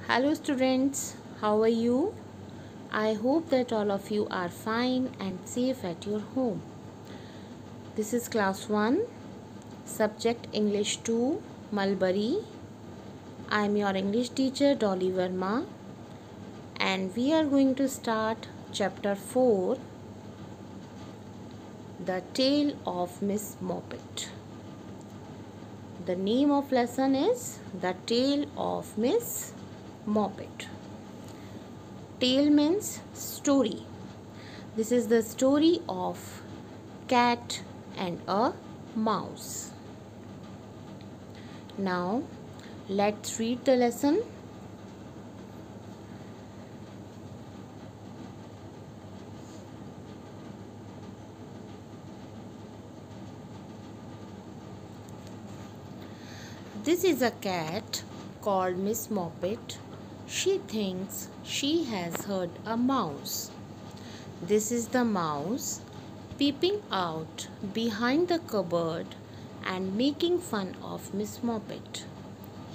Hello students, how are you? I hope that all of you are fine and safe at your home. This is class 1, subject English 2, Mulberry. I am your English teacher Dolly Verma and we are going to start chapter 4, The Tale of Miss Moppet. The name of lesson is The Tale of Miss Moppet. Tale means story. This is the story of cat and a mouse. Now let's read the lesson. This is a cat called Miss Moppet. She thinks she has heard a mouse. This is the mouse peeping out behind the cupboard and making fun of Miss Moppet.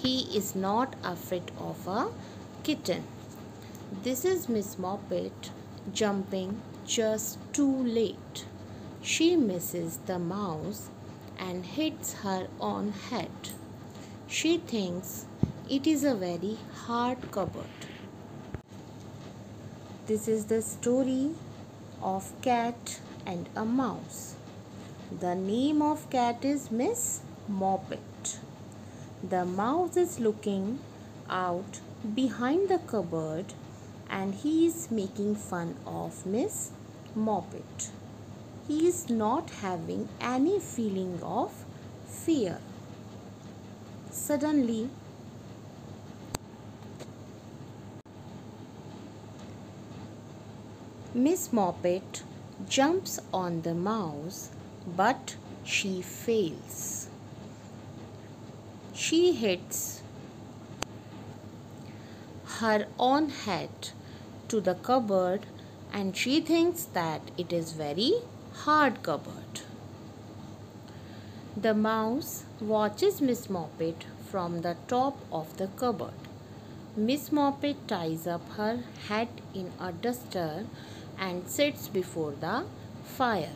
He is not afraid of a kitten. This is Miss Moppet jumping just too late. She misses the mouse and hits her own head. She thinks it is a very hard cupboard. This is the story of cat and a mouse. The name of cat is Miss Moppet. The mouse is looking out behind the cupboard and he is making fun of Miss Moppet. He is not having any feeling of fear. Suddenly, Miss Moppet jumps on the mouse, but she fails. She hits her own head to the cupboard and she thinks that it is very hard cupboard. The mouse watches Miss Moppet from the top of the cupboard. Miss Moppet ties up her head in a duster and sits before the fire.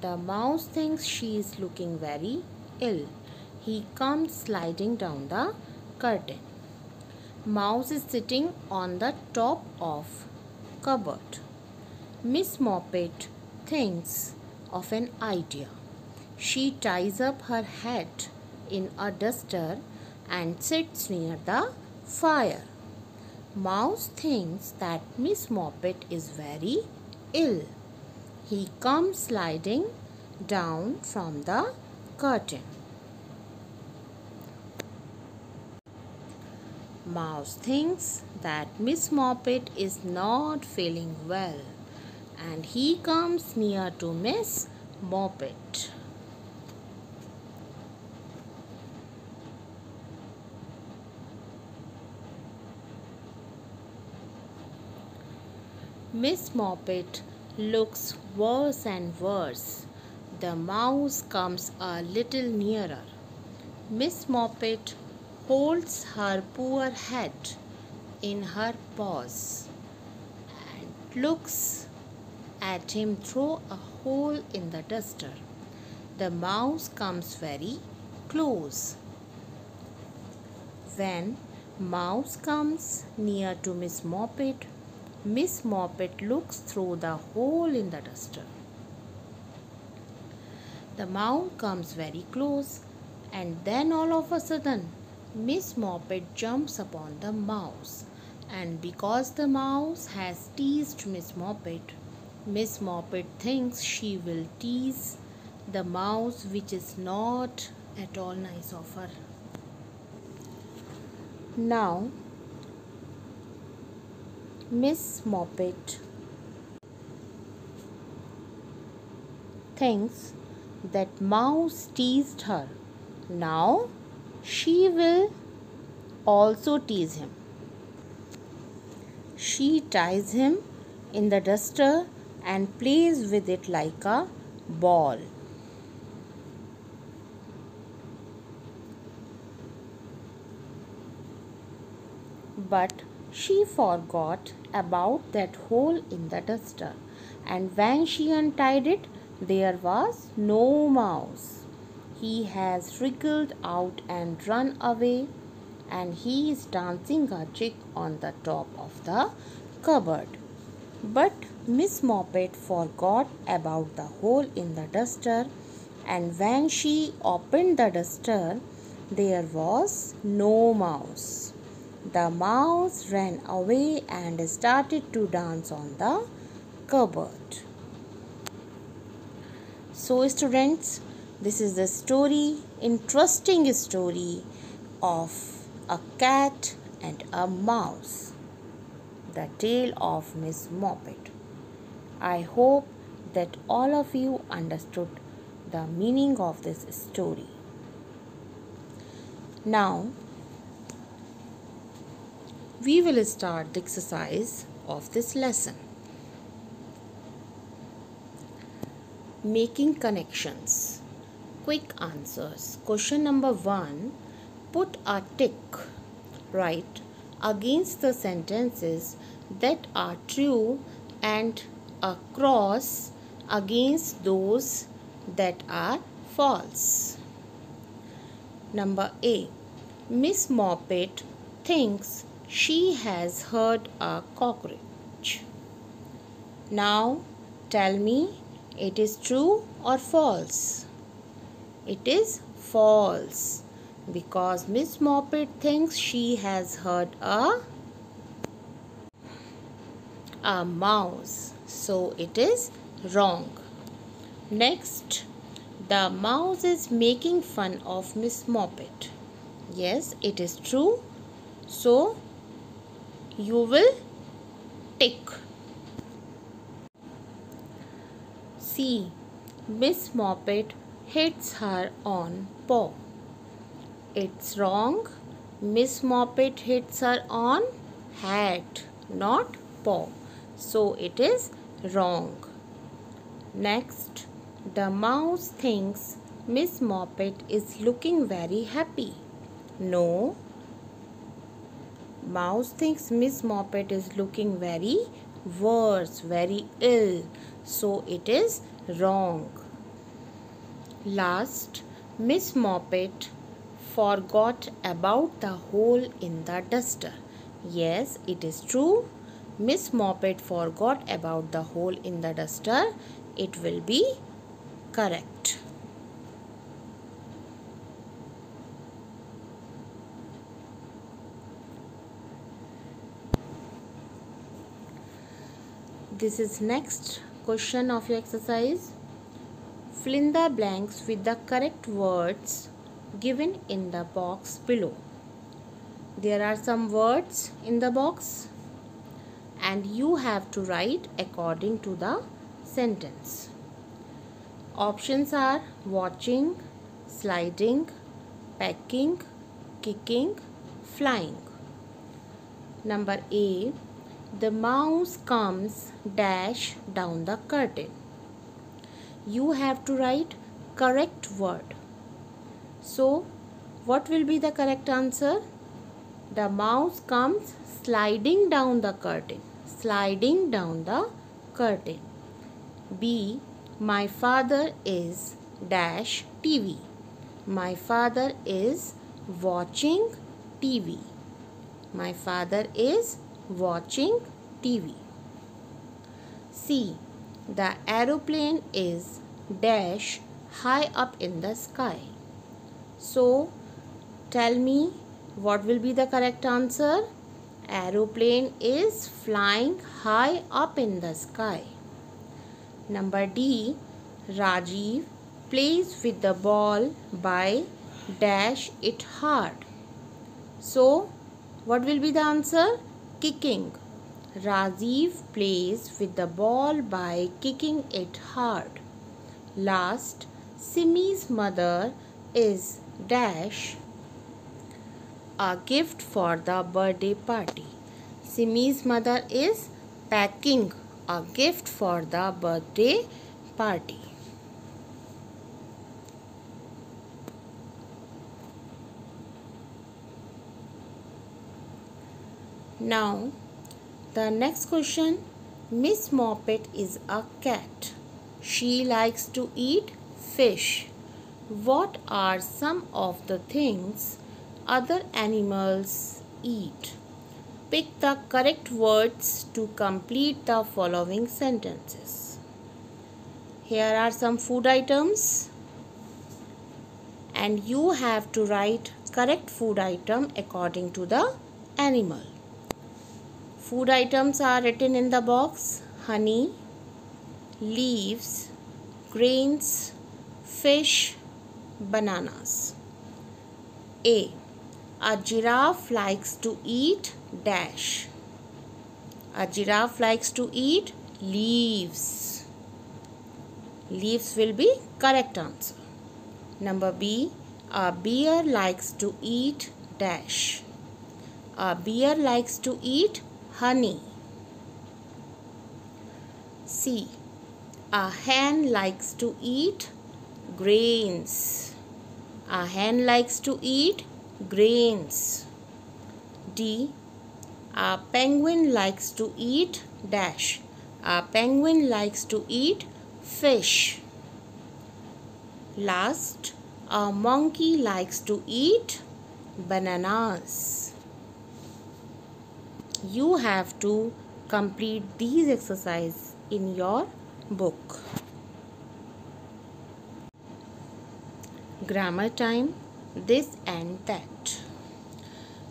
The mouse thinks she is looking very ill. He comes sliding down the curtain. Mouse is sitting on the top of cupboard. Miss Moppet thinks of an idea. She ties up her head in a duster and sits near the fire. Mouse thinks that Miss Moppet is very ill. He comes sliding down from the curtain. Mouse thinks that Miss Moppet is not feeling well and he comes near to Miss Moppet. Miss Moppet looks worse and worse. The mouse comes a little nearer. Miss Moppet holds her poor head in her paws and looks at him through a hole in the duster. The mouse comes very close. When mouse comes near to Miss Moppet looks through the hole in the duster. The mouse comes very close and then all of a sudden Miss Moppet jumps upon the mouse, and because the mouse has teased Miss Moppet thinks she will tease the mouse, which is not at all nice of her. Now Miss Moppet thinks that mouse teased her. Now she will also tease him. She ties him in the duster and plays with it like a ball. But she forgot about that hole in the duster, and when she untied it, there was no mouse. He has wriggled out and run away, and he is dancing a jig on the top of the cupboard. But Miss Moppet forgot about the hole in the duster, and when she opened the duster, there was no mouse. The mouse ran away and started to dance on the cupboard. So, students, this is the story, interesting story of a cat and a mouse. The tale of Miss Moppet. I hope that all of you understood the meaning of this story. Now, we will start the exercise of this lesson. Making connections. Quick answers. Question number 1. Put a tick right against the sentences that are true and a cross against those that are false. Number A. Miss Moppet thinks she has heard a cockroach. Now tell me, it is true or false? It is false, because Miss Moppet thinks she has heard a mouse. So it is wrong. Next, the mouse is making fun of Miss Moppet. Yes, it is true. So you will tick. C. Miss Moppet hits her on paw. It's wrong. Miss Moppet hits her on hat, not paw. So it is wrong. Next, the mouse thinks Miss Moppet is looking very happy. No. Mouse thinks Miss Moppet is looking very worse, very ill. So it is wrong. Last, Miss Moppet forgot about the hole in the duster. Yes, it is true. Miss Moppet forgot about the hole in the duster. It will be correct. This is next question of your exercise. Fill in the blanks with the correct words given in the box below. There are some words in the box and you have to write according to the sentence. Options are watching, sliding, pecking, kicking, flying. Number A. The mouse comes dash down the curtain. You have to write correct word. So, what will be the correct answer? The mouse comes sliding down the curtain. Sliding down the curtain. B. My father is dash TV. My father is watching TV. My father is watching TV. C. The aeroplane is dash high up in the sky. So, tell me what will be the correct answer? Aeroplane is flying high up in the sky. Number D. Rajiv plays with the ball by dash it hard. So, what will be the answer? Kicking. Rajiv plays with the ball by kicking it hard. Last, Simi's mother is dash a gift for the birthday party. Simi's mother is packing a gift for the birthday party. Now, the next question. Miss Moppet is a cat. She likes to eat fish. What are some of the things other animals eat? Pick the correct words to complete the following sentences. Here are some food items, and you have to write correct food item according to the animal. Food items are written in the box: honey, leaves, grains, fish, bananas. A. A giraffe likes to eat dash. A giraffe likes to eat leaves. Leaves will be correct answer. Number B. A bear likes to eat dash. A bear likes to eat honey. C. A hen likes to eat grains. A hen likes to eat grains. D. A penguin likes to eat dash. A penguin likes to eat fish. Last, a monkey likes to eat bananas. You have to complete these exercises in your book. Grammar time: this and that.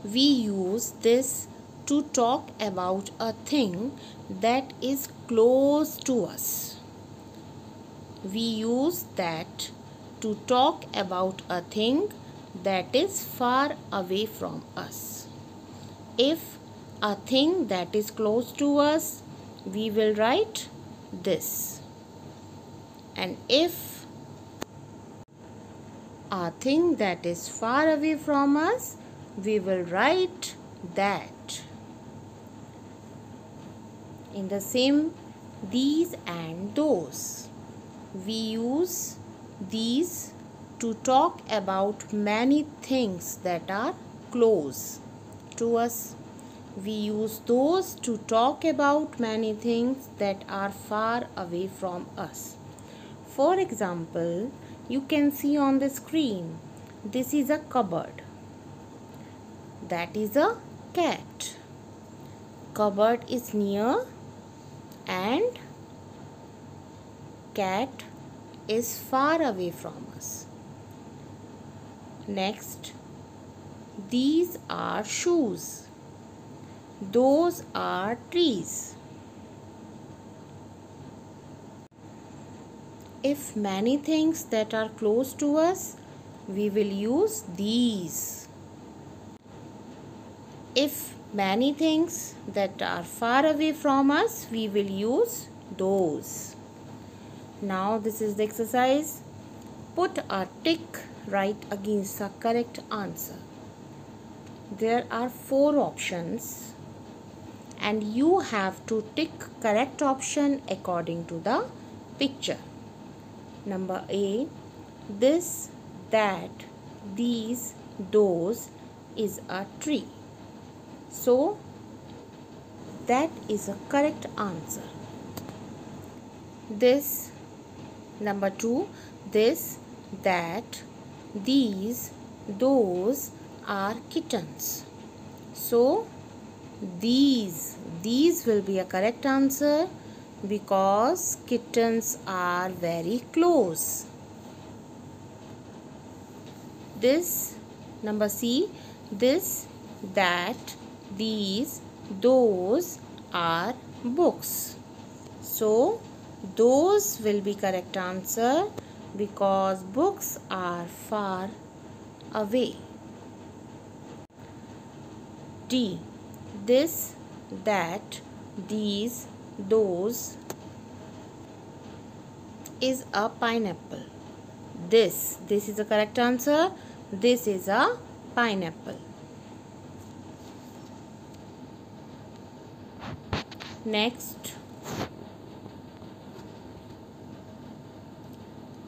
We use this to talk about a thing that is close to us. We use that to talk about a thing that is far away from us. If a thing that is close to us, we will write this. And if a thing that is far away from us, we will write that. In the same, these and those. We use these to talk about many things that are close to us. We use those to talk about many things that are far away from us. For example, you can see on the screen, this is a cupboard. That is a cat. Cupboard is near and cat is far away from us. Next, these are shoes. Those are trees. If many things that are close to us, we will use these. If many things that are far away from us, we will use those. Now this is the exercise. Put a tick right against the correct answer. There are 4 options and you have to tick correct option according to the picture. Number A, this, that, these, those is a tree. So that is a correct answer. This. Number 2, this, that, these, those are kittens. So these will be a correct answer because kittens are very close. This, number C, this, that, these, those are books. So those will be correct answer because books are far away. D, this, that, these, those is a pineapple. This is the correct answer. This is a pineapple. Next,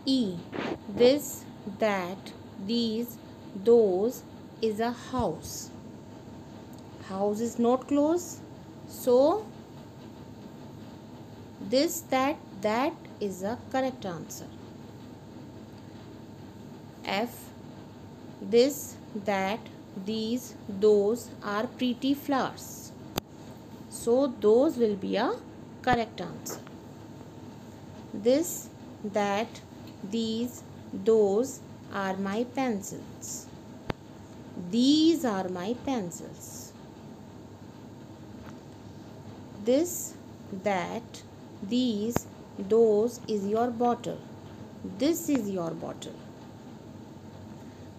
E, this, that, these, those is a house. House is not close. So this, that is a correct answer. F. This, that, these, those are pretty flowers. So those will be a correct answer. This, that, these, those are my pencils. These are my pencils. This, that, these, those is your bottle. This is your bottle.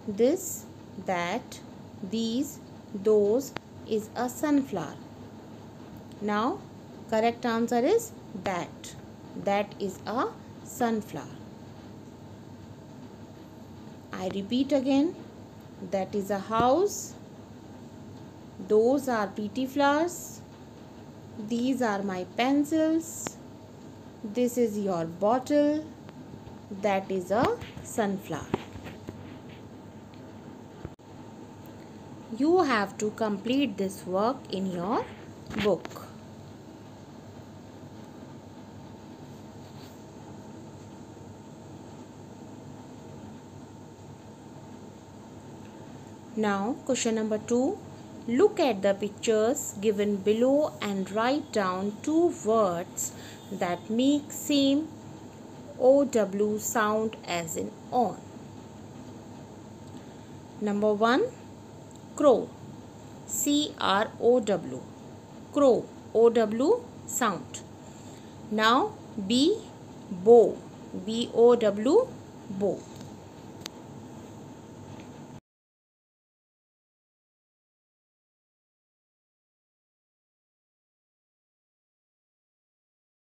This, that, these, those is a sunflower. Now, correct answer is that. That is a sunflower. I repeat again. That is a house. Those are pretty flowers. These are my pencils. This is your bottle. That is a sunflower. You have to complete this work in your book. Now, question number 2. Look at the pictures given below and write down 2 words that make same OW sound as in on. Number 1. Crow. CROW. Crow. OW sound. Now B. Bow. BOW. Bow.